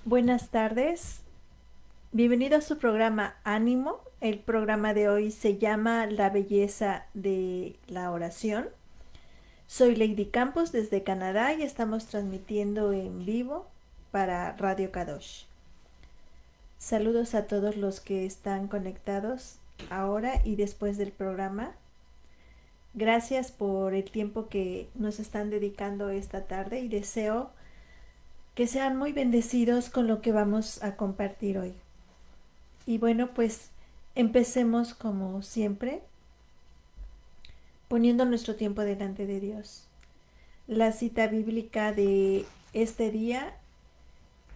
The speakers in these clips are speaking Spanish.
Buenas tardes, bienvenido a su programa Ánimo. El programa de hoy se llama La belleza de la oración. Soy Lady Campos desde Canadá y estamos transmitiendo en vivo para Radio Kadosh. Saludos a todos los que están conectados ahora y después del programa. Gracias por el tiempo que nos están dedicando esta tarde y deseo que sean muy bendecidos con lo que vamos a compartir hoy. Y bueno, pues empecemos como siempre, poniendo nuestro tiempo delante de Dios. La cita bíblica de este día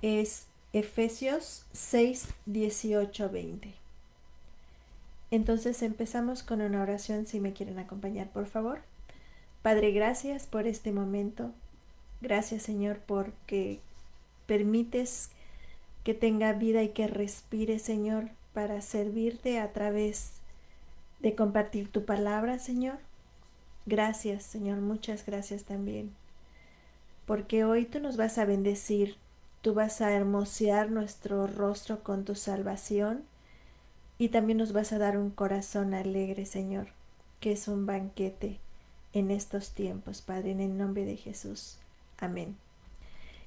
es Efesios 6, 18, 20. Entonces empezamos con una oración, si me quieren acompañar, por favor. Padre, gracias por este momento. Gracias, Señor, porque permites que tenga vida y que respire, Señor, para servirte a través de compartir tu palabra, Señor. Gracias, Señor, muchas gracias también, porque hoy tú nos vas a bendecir, tú vas a hermosear nuestro rostro con tu salvación y también nos vas a dar un corazón alegre, Señor, que es un banquete en estos tiempos, Padre, en el nombre de Jesús. Amén.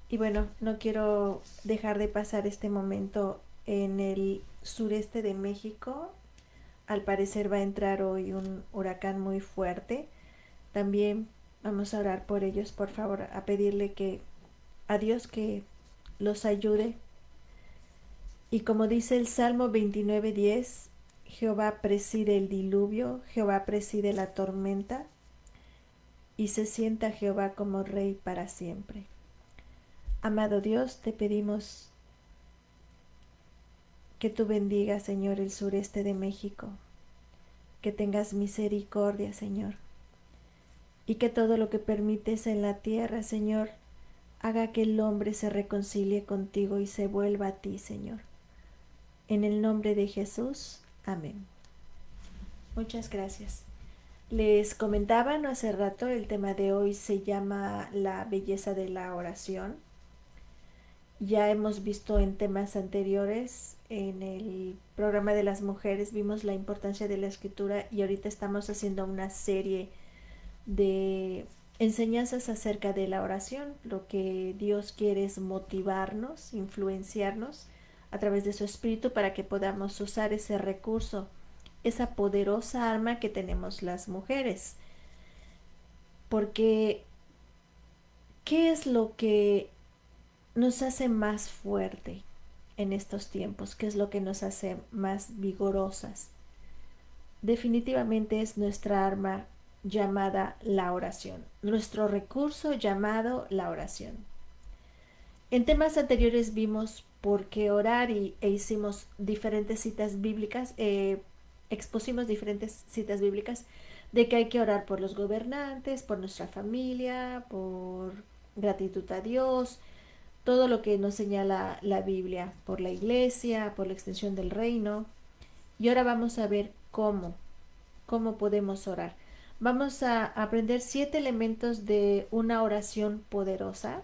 Y bueno, no quiero dejar de pasar este momento en el sureste de México. Al parecer va a entrar hoy un huracán muy fuerte. También vamos a orar por ellos, por favor, a pedirle que a Dios que los ayude. Y como dice el Salmo 29:10, Jehová preside el diluvio, Jehová preside la tormenta, y se sienta Jehová como Rey para siempre. Amado Dios, te pedimos que tú bendigas, Señor, el sureste de México, que tengas misericordia, Señor, y que todo lo que permites en la tierra, Señor, haga que el hombre se reconcilie contigo y se vuelva a ti, Señor. En el nombre de Jesús, amén. Muchas gracias. Les comentaba no hace rato, el tema de hoy se llama la belleza de la oración. Ya hemos visto en temas anteriores, en el programa de las mujeres, vimos la importancia de la escritura y ahorita estamos haciendo una serie de enseñanzas acerca de la oración. Lo que Dios quiere es motivarnos, influenciarnos a través de su espíritu para que podamos usar ese recurso, esa poderosa arma que tenemos las mujeres. Porque, ¿qué es lo que nos hace más fuerte en estos tiempos? ¿Qué es lo que nos hace más vigorosas? Definitivamente es nuestra arma llamada la oración, nuestro recurso llamado la oración. En temas anteriores vimos por qué orar e hicimos diferentes citas bíblicas, expusimos diferentes citas bíblicas de que hay que orar por los gobernantes, por nuestra familia, por gratitud a Dios, todo lo que nos señala la Biblia, por la iglesia, por la extensión del reino. Y ahora vamos a ver cómo podemos orar. Vamos a aprender 7 elementos de una oración poderosa.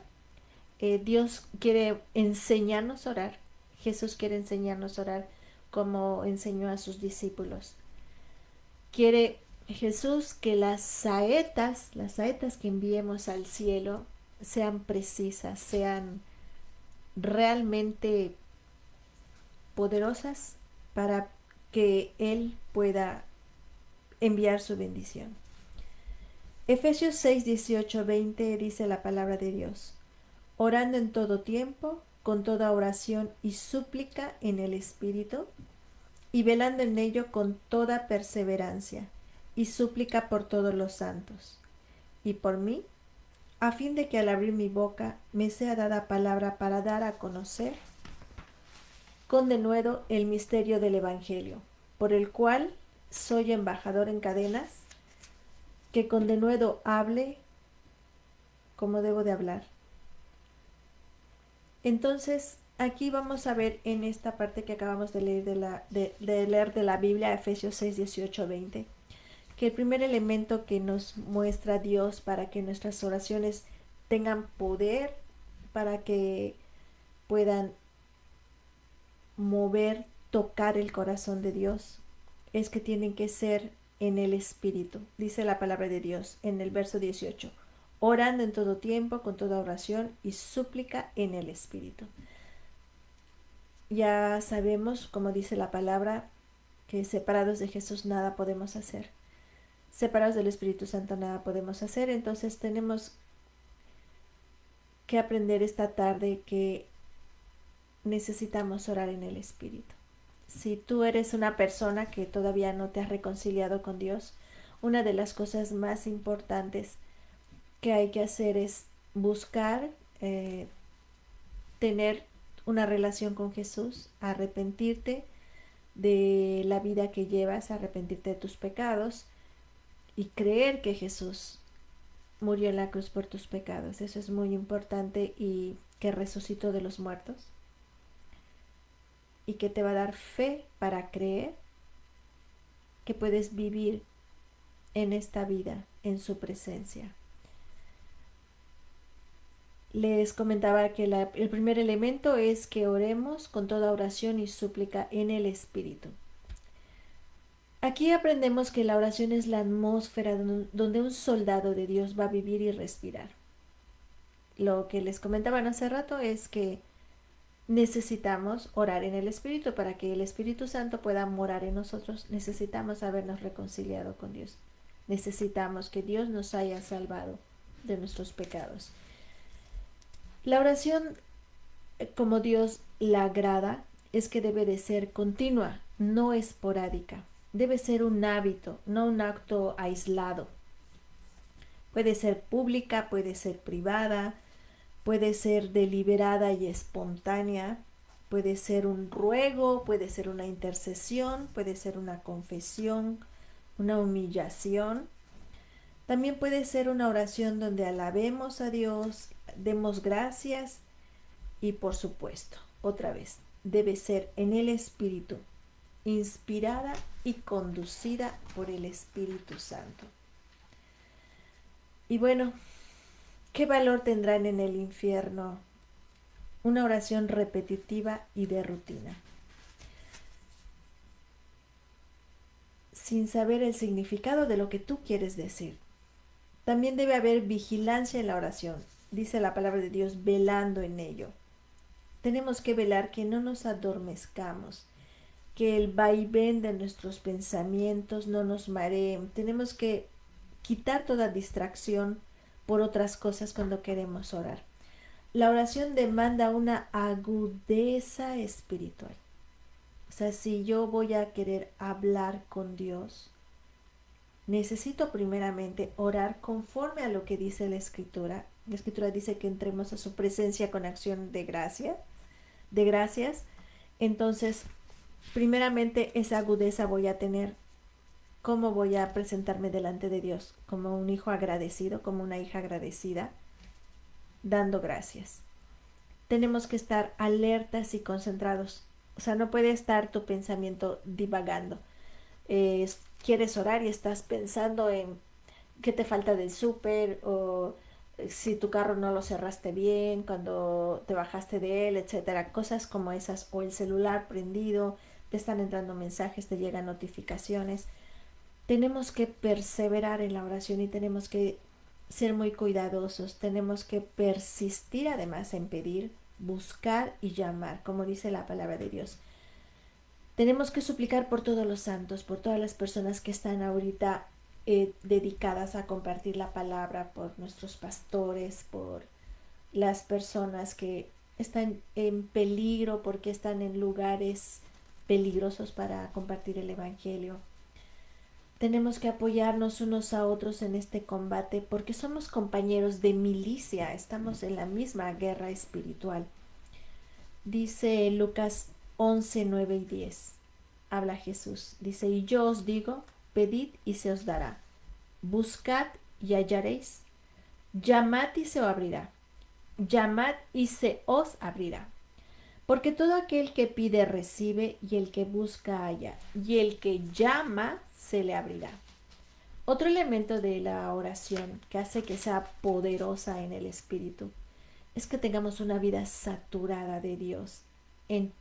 Dios quiere enseñarnos a orar. Jesús quiere enseñarnos a orar como enseñó a sus discípulos. Quiere Jesús que las saetas que enviemos al cielo sean precisas, sean realmente poderosas para que Él pueda enviar su bendición. Efesios 6, 18, 20 dice la palabra de Dios: orando en todo tiempo, con toda oración y súplica en el Espíritu, y velando en ello con toda perseverancia y súplica por todos los santos, y por mí, a fin de que al abrir mi boca me sea dada palabra para dar a conocer con denuedo el misterio del Evangelio, por el cual soy embajador en cadenas, que con denuedo hable como debo de hablar. Entonces, aquí vamos a ver en esta parte que acabamos de leer de la Biblia, Efesios 6, 18, 20, que el primer elemento que nos muestra Dios para que nuestras oraciones tengan poder, para que puedan mover, tocar el corazón de Dios, es que tienen que ser en el Espíritu. Dice la palabra de Dios en el verso 18, orando en todo tiempo, con toda oración y súplica en el Espíritu. Ya sabemos, como dice la palabra, que separados de Jesús nada podemos hacer. Separados del Espíritu Santo nada podemos hacer. Entonces tenemos que aprender esta tarde que necesitamos orar en el Espíritu. Si tú eres una persona que todavía no te has reconciliado con Dios, una de las cosas más importantes que hay que hacer es buscar tener una relación con Jesús, arrepentirte de la vida que llevas, arrepentirte de tus pecados y creer que Jesús murió en la cruz por tus pecados. Eso es muy importante, y que resucitó de los muertos y que te va a dar fe para creer que puedes vivir en esta vida en su presencia. Les comentaba que el primer elemento es que oremos con toda oración y súplica en el Espíritu. Aquí aprendemos que la oración es la atmósfera donde un soldado de Dios va a vivir y respirar. Lo que les comentaba hace rato es que necesitamos orar en el Espíritu para que el Espíritu Santo pueda morar en nosotros. Necesitamos habernos reconciliado con Dios. Necesitamos que Dios nos haya salvado de nuestros pecados. La oración, como Dios la agrada, es que debe de ser continua, no esporádica. Debe ser un hábito, no un acto aislado. Puede ser pública, puede ser privada, puede ser deliberada y espontánea, puede ser un ruego, puede ser una intercesión, puede ser una confesión, una humillación. También puede ser una oración donde alabemos a Dios, demos gracias y, por supuesto, otra vez, debe ser en el Espíritu, inspirada y conducida por el Espíritu Santo. Y bueno, ¿qué valor tendrán en el infierno una oración repetitiva y de rutina, sin saber el significado de lo que tú quieres decir? También debe haber vigilancia en la oración. Dice la palabra de Dios, velando en ello. Tenemos que velar que no nos adormezcamos, que el vaivén de nuestros pensamientos no nos mareen. Tenemos que quitar toda distracción por otras cosas cuando queremos orar. La oración demanda una agudeza espiritual. O sea, si yo voy a querer hablar con Dios, necesito primeramente orar conforme a lo que dice la Escritura. La Escritura dice que entremos a su presencia con acción de gracias. Entonces, primeramente esa agudeza voy a tener. ¿Cómo voy a presentarme delante de Dios? Como un hijo agradecido, como una hija agradecida, dando gracias. Tenemos que estar alertas y concentrados. O sea, no puede estar tu pensamiento divagando. Quieres orar y estás pensando en qué te falta del súper, o si tu carro no lo cerraste bien cuando te bajaste de él, etcétera. Cosas como esas, o el celular prendido, te están entrando mensajes, te llegan notificaciones. Tenemos que perseverar en la oración y tenemos que ser muy cuidadosos. Tenemos que persistir además en pedir, buscar y llamar, como dice la palabra de Dios. Tenemos que suplicar por todos los santos, por todas las personas que están ahorita dedicadas a compartir la palabra, por nuestros pastores, por las personas que están en peligro porque están en lugares peligrosos para compartir el Evangelio. Tenemos que apoyarnos unos a otros en este combate porque somos compañeros de milicia, estamos en la misma guerra espiritual. Dice Lucas 11, 9 y 10. Habla Jesús. Dice, y yo os digo, pedid y se os dará. Buscad y hallaréis. Llamad y se os abrirá. Llamad y se os abrirá. Porque todo aquel que pide recibe, y el que busca halla, y el que llama se le abrirá. Otro elemento de la oración que hace que sea poderosa en el Espíritu es que tengamos una vida saturada de Dios, en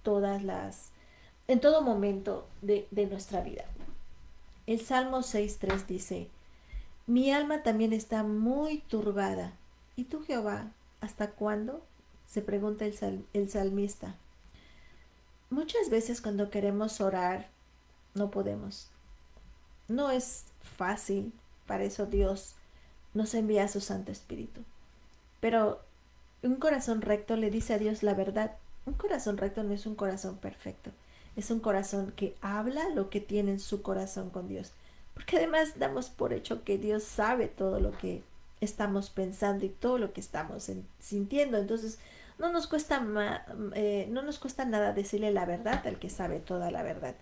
en todo momento de nuestra vida. El Salmo 6:3 dice: mi alma también está muy turbada. ¿Y tú, Jehová, hasta cuándo? Se pregunta el salmista. Muchas veces cuando queremos orar, no podemos. No es fácil, para eso Dios nos envía a su Santo Espíritu. Pero un corazón recto le dice a Dios la verdad. Un corazón recto no es un corazón perfecto. Es un corazón que habla lo que tiene en su corazón con Dios. Porque además damos por hecho que Dios sabe todo lo que estamos pensando y todo lo que estamos sintiendo. Entonces no nos cuesta nada decirle la verdad al que sabe toda la verdad.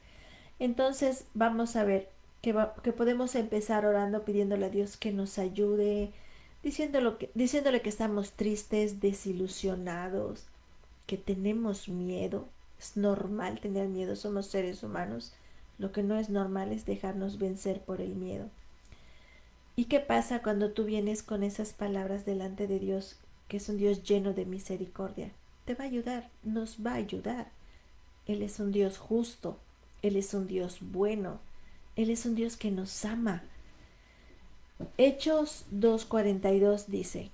Entonces vamos a ver que podemos empezar orando, pidiéndole a Dios que nos ayude, diciéndole que estamos tristes, desilusionados, que tenemos miedo. Es normal tener miedo, somos seres humanos. Lo que no es normal es dejarnos vencer por el miedo. ¿Y qué pasa cuando tú vienes con esas palabras delante de Dios, que es un Dios lleno de misericordia? Te va a ayudar, nos va a ayudar. Él es un Dios justo, Él es un Dios bueno, Él es un Dios que nos ama. Hechos 2:42 dice: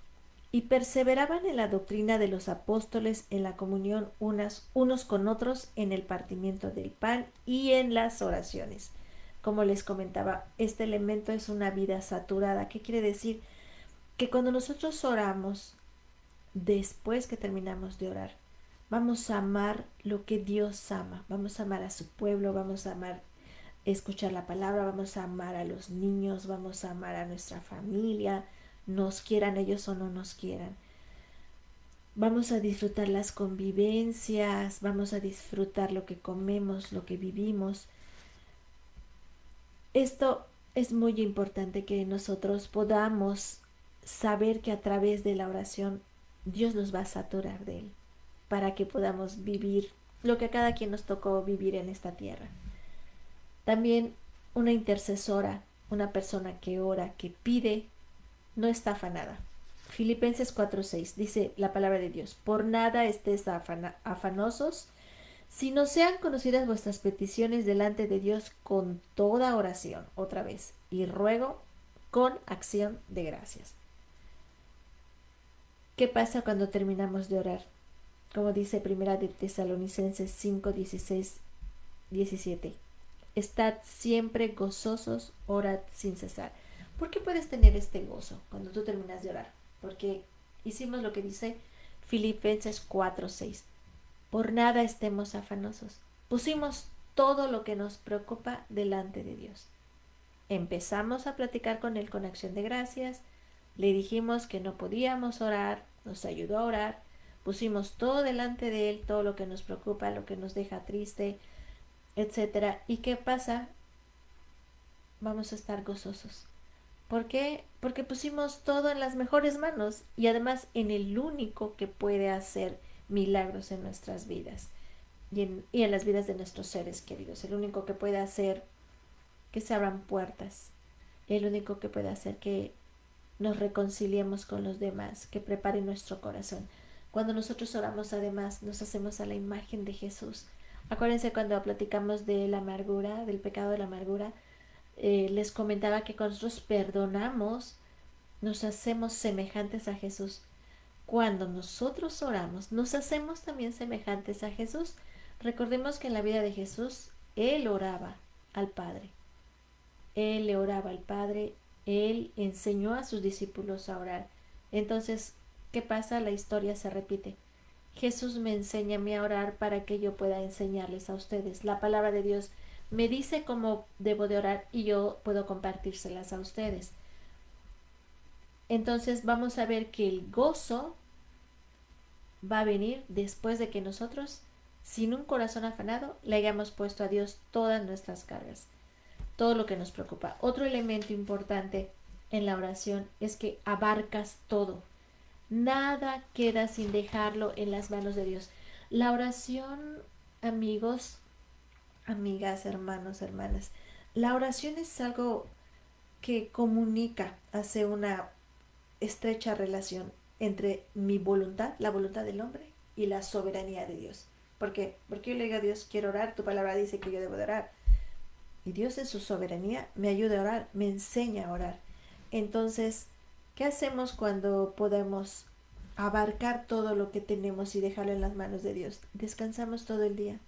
y perseveraban en la doctrina de los apóstoles, en la comunión unos con otros, en el partimiento del pan y en las oraciones. Como les comentaba, este elemento es una vida saturada. ¿Qué quiere decir? Que cuando nosotros oramos, después que terminamos de orar, vamos a amar lo que Dios ama. Vamos a amar a su pueblo, vamos a amar escuchar la palabra, vamos a amar a los niños, vamos a amar a nuestra familia, nos quieran ellos o no nos quieran. Vamos a disfrutar las convivencias, vamos a disfrutar lo que comemos, lo que vivimos. Esto es muy importante, que nosotros podamos saber que a través de la oración Dios nos va a saturar de Él, para que podamos vivir lo que a cada quien nos tocó vivir en esta tierra. También una intercesora, una persona que ora, que pide, no está afanada. Filipenses 4:6 dice la palabra de Dios: por nada estéis afanosos, sino sean conocidas vuestras peticiones delante de Dios con toda oración, otra vez, y ruego con acción de gracias. ¿Qué pasa cuando terminamos de orar? Como dice Primera de Tesalonicenses 5:16-17: estad siempre gozosos, orad sin cesar. ¿Por qué puedes tener este gozo cuando tú terminas de orar? Porque hicimos lo que dice Filipenses 4:6: por nada estemos afanosos. Pusimos todo lo que nos preocupa delante de Dios. Empezamos a platicar con Él con acción de gracias. Le dijimos que no podíamos orar, nos ayudó a orar. Pusimos todo delante de Él, todo lo que nos preocupa, lo que nos deja triste, etcétera. ¿Y qué pasa? Vamos a estar gozosos. ¿Por qué? Porque pusimos todo en las mejores manos y además en el único que puede hacer milagros en nuestras vidas y en las vidas de nuestros seres queridos. El único que puede hacer que se abran puertas. El único que puede hacer que nos reconciliemos con los demás, que prepare nuestro corazón. Cuando nosotros oramos, además, nos hacemos a la imagen de Jesús. Acuérdense cuando platicamos de la amargura, del pecado de la amargura, les comentaba que cuando nosotros perdonamos, nos hacemos semejantes a Jesús. Cuando nosotros oramos, nos hacemos también semejantes a Jesús. Recordemos que en la vida de Jesús, Él oraba al Padre. Él le oraba al Padre, Él enseñó a sus discípulos a orar. Entonces, ¿qué pasa? La historia se repite. Jesús me enseña a mí a orar para que yo pueda enseñarles a ustedes. La palabra de Dios me dice cómo debo de orar y yo puedo compartírselas a ustedes. Entonces vamos a ver que el gozo va a venir después de que nosotros, sin un corazón afanado, le hayamos puesto a Dios todas nuestras cargas, todo lo que nos preocupa. Otro elemento importante en la oración es que abarcas todo. Nada queda sin dejarlo en las manos de Dios. La oración, amigos, amigas, hermanos, hermanas, la oración es algo que comunica, hace una estrecha relación entre mi voluntad, la voluntad del hombre, y la soberanía de Dios. ¿Por qué? Porque yo le digo a Dios, quiero orar, tu palabra dice que yo debo de orar. Y Dios en su soberanía me ayuda a orar, me enseña a orar. Entonces, ¿qué hacemos cuando podemos abarcar todo lo que tenemos y dejarlo en las manos de Dios? Descansamos todo el día.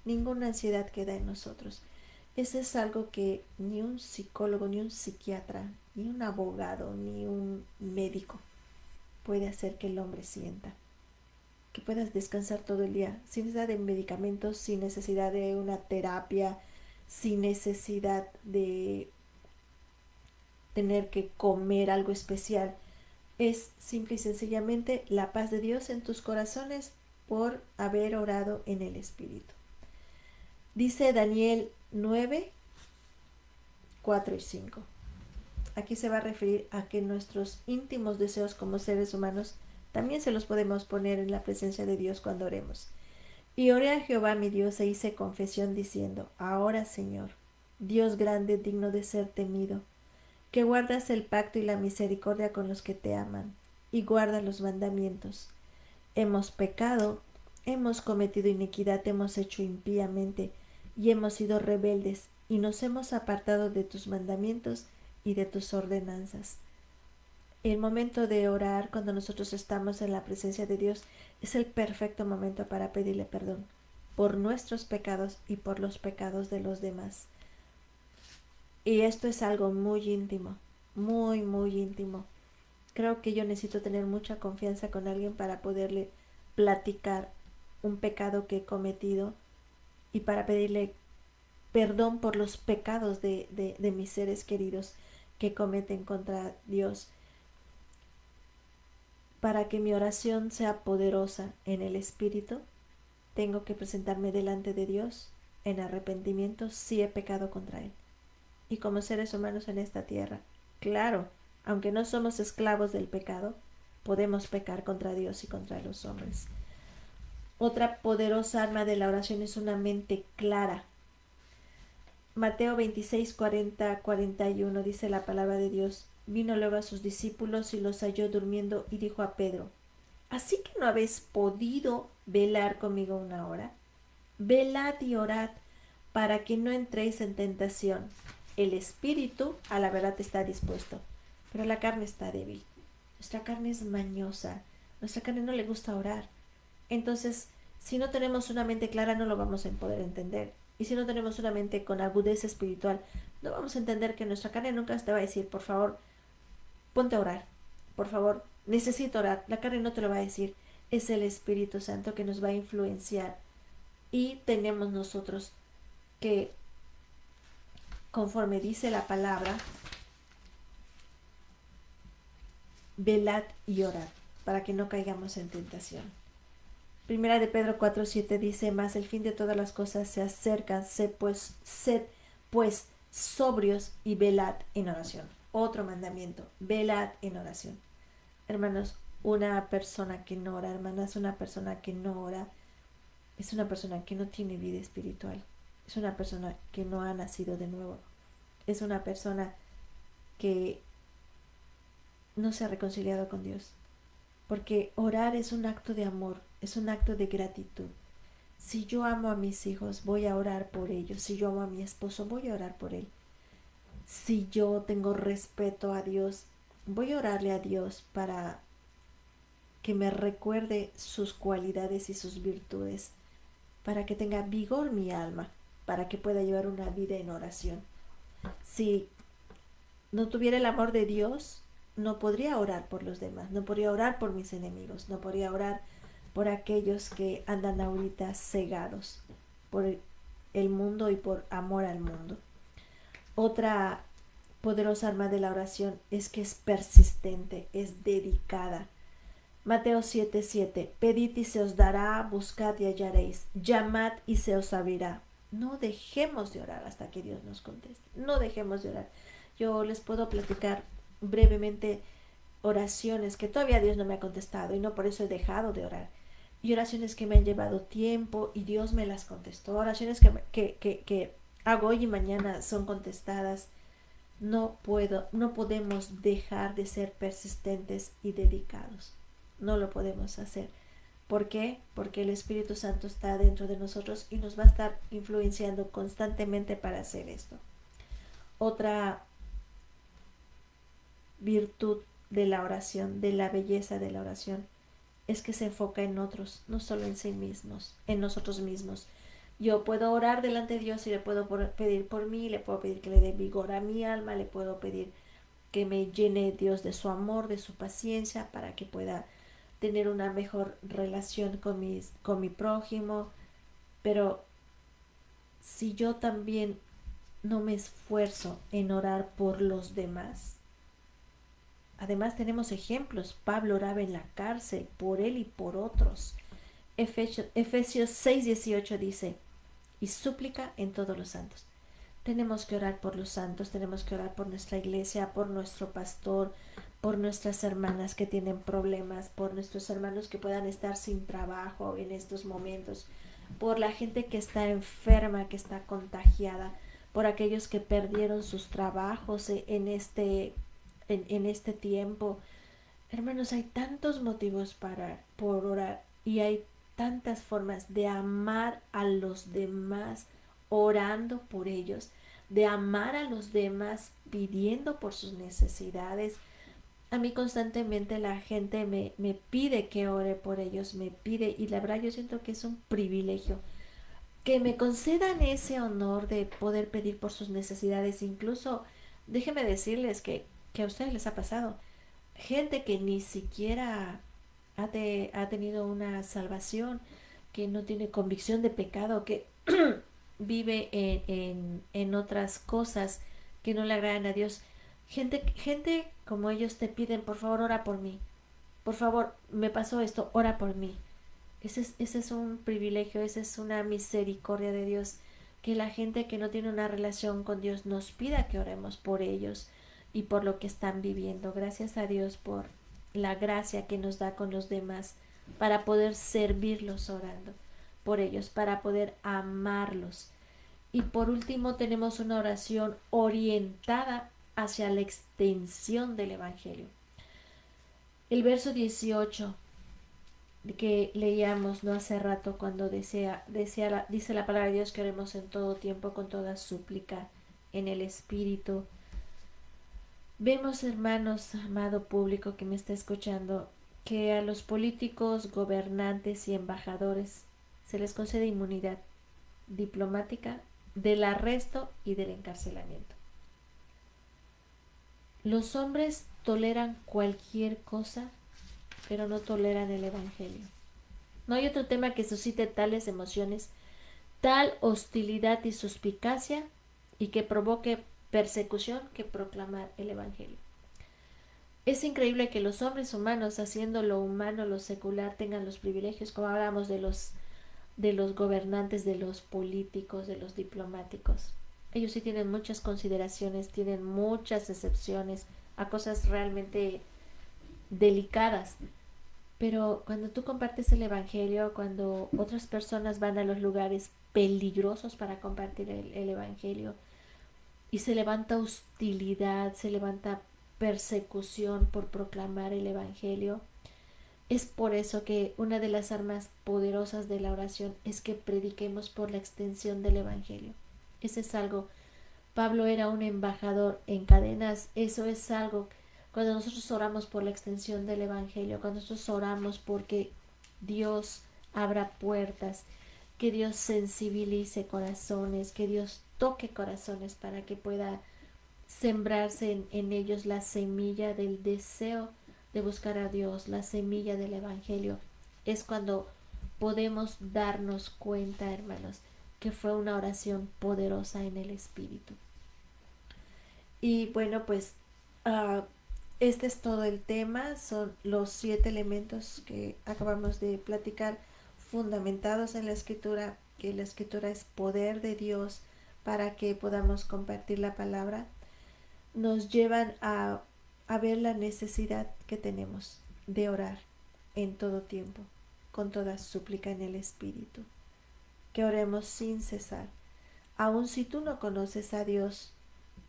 Ninguna ansiedad queda en nosotros. Ese es algo que ni un psicólogo, ni un psiquiatra, ni un abogado, ni un médico puede hacer que el hombre sienta. Que puedas descansar todo el día, sin necesidad de medicamentos, sin necesidad de una terapia, sin necesidad de tener que comer algo especial. Es simple y sencillamente la paz de Dios en tus corazones por haber orado en el Espíritu. Dice Daniel 9, 4 y 5. Aquí se va a referir a que nuestros íntimos deseos como seres humanos también se los podemos poner en la presencia de Dios cuando oremos. Y oré a Jehová mi Dios e hice confesión diciendo, ahora Señor, Dios grande, digno de ser temido, que guardas el pacto y la misericordia con los que te aman, y guardas los mandamientos. Hemos pecado, hemos cometido iniquidad, hemos hecho impíamente, y hemos sido rebeldes, y nos hemos apartado de tus mandamientos y de tus ordenanzas. El momento de orar, cuando nosotros estamos en la presencia de Dios, es el perfecto momento para pedirle perdón por nuestros pecados y por los pecados de los demás. Y esto es algo muy íntimo, muy, muy íntimo. Creo que yo necesito tener mucha confianza con alguien para poderle platicar un pecado que he cometido y para pedirle perdón por los pecados de mis seres queridos que cometen contra Dios. Para que mi oración sea poderosa en el Espíritu, tengo que presentarme delante de Dios en arrepentimiento si he pecado contra Él. Y como seres humanos en esta tierra, claro, aunque no somos esclavos del pecado, podemos pecar contra Dios y contra los hombres. Otra poderosa arma de la oración es una mente clara. Mateo 26, 40, 41 dice la palabra de Dios. Vino luego a sus discípulos y los halló durmiendo y dijo a Pedro, ¿así que no habéis podido velar conmigo una hora? Velad y orad para que no entréis en tentación. El espíritu a la verdad está dispuesto, pero la carne está débil. Nuestra carne es mañosa, nuestra carne no le gusta orar. Entonces, si no tenemos una mente clara, no lo vamos a poder entender. Y si no tenemos una mente con agudeza espiritual, no vamos a entender que nuestra carne nunca te va a decir, por favor, ponte a orar. Por favor, necesito orar. La carne no te lo va a decir. Es el Espíritu Santo que nos va a influenciar. Y tenemos nosotros que, conforme dice la palabra, velad y orad para que no caigamos en tentación. Primera de Pedro 4:7 dice, mas el fin de todas las cosas se acercan, sed pues sobrios y velad en oración. Otro mandamiento, velad en oración. Hermanos, una persona que no ora, hermanas, una persona que no ora, es una persona que no tiene vida espiritual. Es una persona que no ha nacido de nuevo. Es una persona que no se ha reconciliado con Dios. Porque orar es un acto de amor, es un acto de gratitud. Si yo amo a mis hijos, voy a orar por ellos. Si yo amo a mi esposo, voy a orar por él. Si yo tengo respeto a Dios, voy a orarle a Dios para que me recuerde sus cualidades y sus virtudes, para que tenga vigor mi alma, para que pueda llevar una vida en oración. Si no tuviera el amor de Dios, no podría orar por los demás, no podría orar por mis enemigos, no podría orar por aquellos que andan ahorita cegados por el mundo y por amor al mundo. Otra poderosa arma de la oración es que es persistente, es dedicada. Mateo 7:7, pedid y se os dará, buscad y hallaréis, llamad y se os abrirá. No dejemos de orar hasta que Dios nos conteste, no dejemos de orar. Yo les puedo platicar brevemente oraciones que todavía Dios no me ha contestado y no por eso he dejado de orar. Y oraciones que me han llevado tiempo y Dios me las contestó. Oraciones que hago hoy y mañana son contestadas. No podemos dejar de ser persistentes y dedicados. No lo podemos hacer. ¿Por qué? Porque el Espíritu Santo está dentro de nosotros y nos va a estar influenciando constantemente para hacer esto. Otra virtud de la oración, de la belleza de la oración, es que se enfoca en otros, no solo en sí mismos, en nosotros mismos. Yo puedo orar delante de Dios y le puedo pedir por mí, le puedo pedir que le dé vigor a mi alma, le puedo pedir que me llene Dios de su amor, de su paciencia, para que pueda tener una mejor relación con mi prójimo. Pero si yo también no me esfuerzo en orar por los demás, además tenemos ejemplos. Pablo oraba en la cárcel por él y por otros. Efesios 6:18 dice, y súplica en todos los santos. Tenemos que orar por los santos, tenemos que orar por nuestra iglesia, por nuestro pastor, por nuestras hermanas que tienen problemas, por nuestros hermanos que puedan estar sin trabajo en estos momentos, por la gente que está enferma, que está contagiada, por aquellos que perdieron sus trabajos en este tiempo. Hermanos, hay tantos motivos por orar y hay tantas formas de amar a los demás orando por ellos, de amar a los demás pidiendo por sus necesidades. A mí constantemente la gente me pide que ore por ellos, me pide, y la verdad yo siento que es un privilegio que me concedan ese honor de poder pedir por sus necesidades. Incluso déjenme decirles que a ustedes les ha pasado gente que ni siquiera ha tenido una salvación, que no tiene convicción de pecado, que vive en otras cosas que no le agradan a Dios. Gente como ellos te piden, por favor, ora por mí. Por favor, me pasó esto, ora por mí. Ese es un privilegio, esa es una misericordia de Dios, que la gente que no tiene una relación con Dios nos pida que oremos por ellos y por lo que están viviendo. Gracias a Dios por la gracia que nos da con los demás para poder servirlos orando por ellos, para poder amarlos. Y por último tenemos una oración orientada hacia la extensión del Evangelio. El verso 18 que leíamos no hace rato, cuando dice la palabra de Dios que oremos en todo tiempo con toda súplica en el Espíritu. Vemos, hermanos, amado público que me está escuchando, que a los políticos, gobernantes y embajadores se les concede inmunidad diplomática del arresto y del encarcelamiento. Los hombres toleran cualquier cosa, pero no toleran el Evangelio. No hay otro tema que suscite tales emociones, tal hostilidad y suspicacia, y que provoque persecución, que proclamar el Evangelio. Es increíble que los hombres humanos, haciendo lo humano, lo secular, tengan los privilegios, como hablamos de los gobernantes, de los políticos, de los diplomáticos. Ellos sí tienen muchas consideraciones, tienen muchas excepciones a cosas realmente delicadas. Pero cuando tú compartes el Evangelio, cuando otras personas van a los lugares peligrosos para compartir el Evangelio, y se levanta hostilidad, se levanta persecución por proclamar el Evangelio, es por eso que una de las armas poderosas de la oración es que prediquemos por la extensión del Evangelio. Ese es algo. Pablo era un embajador en cadenas. Eso es algo. Cuando nosotros oramos por la extensión del Evangelio, cuando nosotros oramos porque Dios abra puertas, que Dios sensibilice corazones, que Dios toque corazones para que pueda sembrarse en ellos la semilla del deseo de buscar a Dios, la semilla del Evangelio, es cuando podemos darnos cuenta, hermanos, que fue una oración poderosa en el Espíritu. Y bueno, pues este es todo el tema. Son los 7 elementos que acabamos de platicar, fundamentados en la Escritura, que la Escritura es poder de Dios para que podamos compartir la palabra. Nos llevan a ver la necesidad que tenemos de orar en todo tiempo, con toda súplica en el Espíritu. Que oremos sin cesar. Aun si tú no conoces a Dios,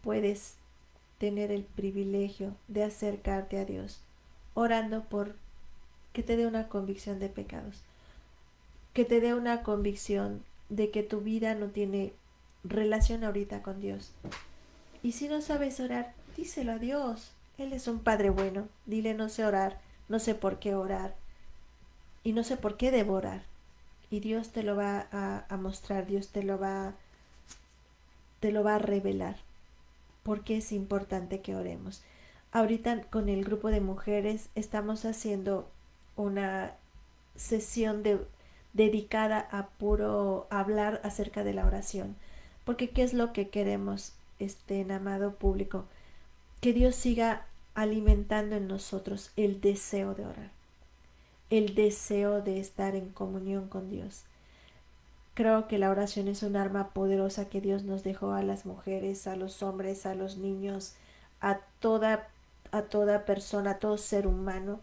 puedes tener el privilegio de acercarte a Dios, orando por que te dé una convicción de pecados, que te dé una convicción de que tu vida no tiene relación ahorita con Dios. Y si no sabes orar, díselo a Dios. Él es un Padre bueno. Dile, no sé orar, no sé por qué orar y no sé por qué debo orar. Y Dios te lo va a mostrar, Dios te lo va a revelar. Porque es importante que oremos. Ahorita con el grupo de mujeres estamos haciendo una sesión dedicada a puro hablar acerca de la oración. Porque ¿qué es lo que queremos, amado público? Que Dios siga alimentando en nosotros el deseo de orar, el deseo de estar en comunión con Dios. Creo que la oración es un arma poderosa que Dios nos dejó a las mujeres, a los hombres, a los niños, a toda persona, a todo ser humano.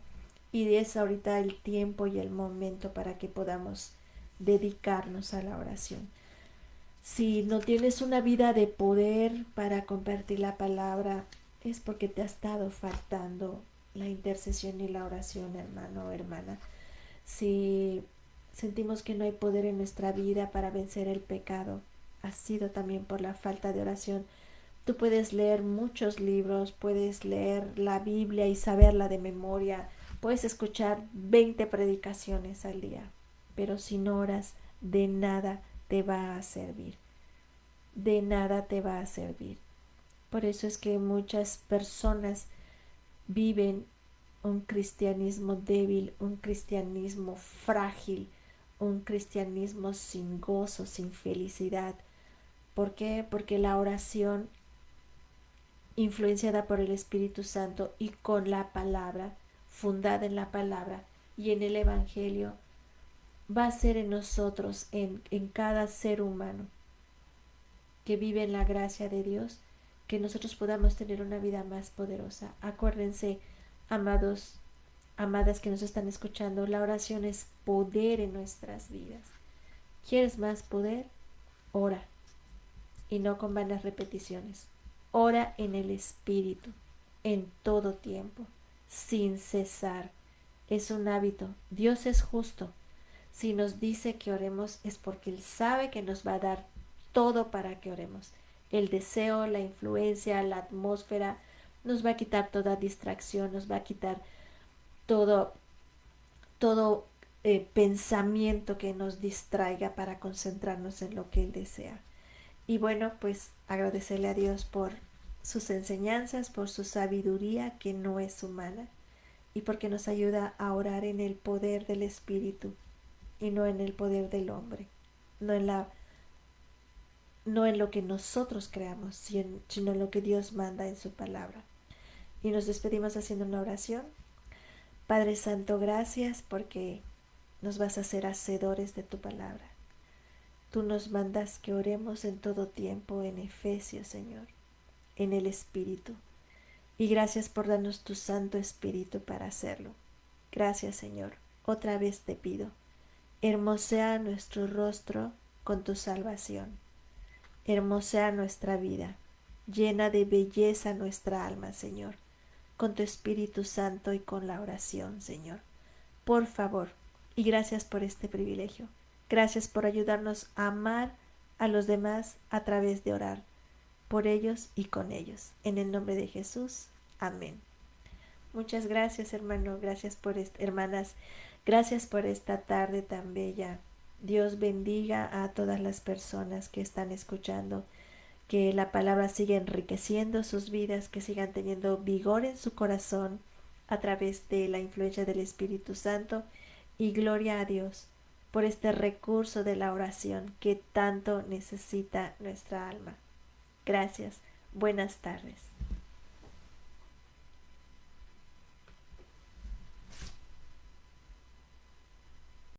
Y es ahorita el tiempo y el momento para que podamos dedicarnos a la oración. Si no tienes una vida de poder para compartir la palabra, es porque te ha estado faltando la intercesión y la oración, hermano o hermana. Si sentimos que no hay poder en nuestra vida para vencer el pecado, ha sido también por la falta de oración. Tú puedes leer muchos libros, puedes leer la Biblia y saberla de memoria, puedes escuchar 20 predicaciones al día, pero si no oras, de nada te va a servir. De nada te va a servir. Por eso es que muchas personas viven un cristianismo débil, un cristianismo frágil, un cristianismo sin gozo, sin felicidad. ¿Por qué? Porque la oración, influenciada por el Espíritu Santo y con la palabra, fundada en la palabra y en el Evangelio, va a ser en nosotros, en cada ser humano que vive en la gracia de Dios, que nosotros podamos tener una vida más poderosa. Acuérdense, amados, amadas que nos están escuchando, la oración es poder en nuestras vidas. ¿Quieres más poder? Ora, y no con vanas repeticiones. Ora en el Espíritu, en todo tiempo, sin cesar. Es un hábito. Dios es justo. Si nos dice que oremos es porque Él sabe que nos va a dar todo para que oremos. El deseo, la influencia, la atmósfera, nos va a quitar toda distracción, nos va a quitar todo, todo pensamiento que nos distraiga para concentrarnos en lo que Él desea. Y bueno, pues agradecerle a Dios por sus enseñanzas, por su sabiduría que no es humana y porque nos ayuda a orar en el poder del Espíritu y no en el poder del hombre, no en lo que nosotros creamos, sino en lo que Dios manda en su palabra. Y nos despedimos haciendo una oración. Padre Santo, gracias porque nos vas a hacer hacedores de tu palabra. Tú nos mandas que oremos en todo tiempo en Efesios, Señor, en el Espíritu. Y gracias por darnos tu Santo Espíritu para hacerlo. Gracias, Señor. Otra vez te pido, hermosea nuestro rostro con tu salvación. Hermosea nuestra vida. Llena de belleza nuestra alma, Señor, con tu Espíritu Santo y con la oración, Señor. Por favor, y gracias por este privilegio. Gracias por ayudarnos a amar a los demás a través de orar por ellos y con ellos. En el nombre de Jesús. Amén. Muchas gracias, hermano. Gracias por hermanas. Gracias por esta tarde tan bella. Dios bendiga a todas las personas que están escuchando. Que la palabra siga enriqueciendo sus vidas, que sigan teniendo vigor en su corazón a través de la influencia del Espíritu Santo. Y gloria a Dios por este recurso de la oración que tanto necesita nuestra alma. Gracias. Buenas tardes.